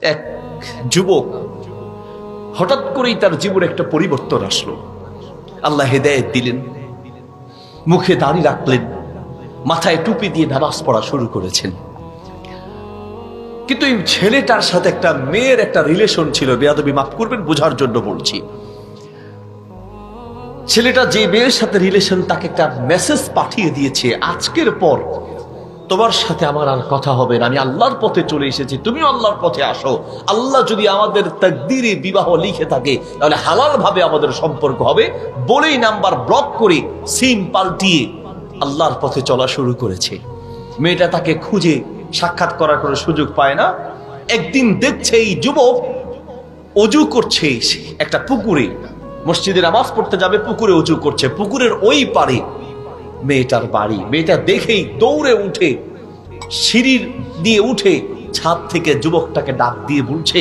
এক যুবক হঠাৎ করেই তার জীবনে একটা পরিবর্তন আসলো। আল্লাহ হেদায়েত দিলেন, মুখে দাড়ি রাখলেন, মাথায় টুপি দিয়ে নামাজ পড়া শুরু করেছেন। কিন্তু এই ছেলেটার সাথে একটা মেয়ের একটা রিলেশন ছিল। বেয়াদবি মাফ করবেন, বোঝার জন্য বলছি। ছেলেটা যে মেয়ের সাথে রিলেশন, তাকে একটা মেসেজ পাঠিয়ে দিয়েছে, আজকের পর তোমার সাথে আমার আর কথা হবে না, আমি আল্লাহর পথে চলে এসেছি, তুমিও আল্লাহর পথে আসো। আল্লাহ যদি আমাদের তাকদীরে বিবাহ লিখে থাকে তাহলে হালাল ভাবে আমাদের সম্পর্ক হবে। বলেই নাম্বার ব্লক করে সিম পাল্টিয়ে আল্লাহর পথে চলা শুরু করেছে। মেয়েটা তাকে খুঁজে সাক্ষাৎ করার কোনো সুযোগ পায় না। একদিন দেখছে এই যুবক অজু করছে একটা পুকুরে, মসজিদে নামাজ পড়তে যাবে, পুকুরে অজু করছে। পুকুরের ওই পারে মেয়েটার বাড়ি। মেয়েটা দেখেই দৌড়ে উঠে সিঁড়ির দিয়ে উঠে ছাদ থেকে যুবকটাকে ডাক দিয়ে বলছে,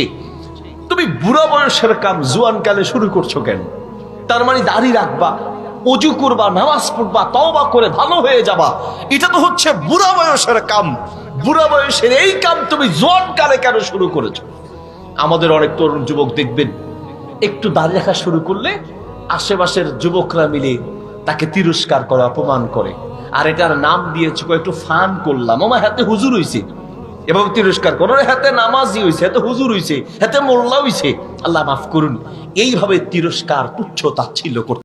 তুমি বুড়া বয়সের কাম জুয়ান কালে শুরু করছো কেন? তার মানে দাড়ি রাখবা, অজু করবা, নামাজ পড়বা, তওবা করে ভালো হয়ে যাবা, এটা তো হচ্ছে বুড়া বয়সের কাম। বুড়া বয়সের এই কাম তুমি জোয়ান কালে কেন শুরু করেছো? আমাদের অনেক তরুণ যুবক দেখবেন একটু দাড়ি রাখা শুরু করলে আশেপাশের যুবকরা মিলে তাকে তিরস্কার করে, অপমান করে। আর এটার নাম দিয়েছে একটু ফান করলাম, আমার হাতে হুজুর হইছে, এভাবে তিরস্কার করো, হাতে নামাজি হইছে, হাতে হুজুর হইছে, হাতে মোল্লা হইছে। আল্লাহ মাফ করুন, এইভাবে তিরস্কার তুচ্ছ তাচ্ছিল্য করতে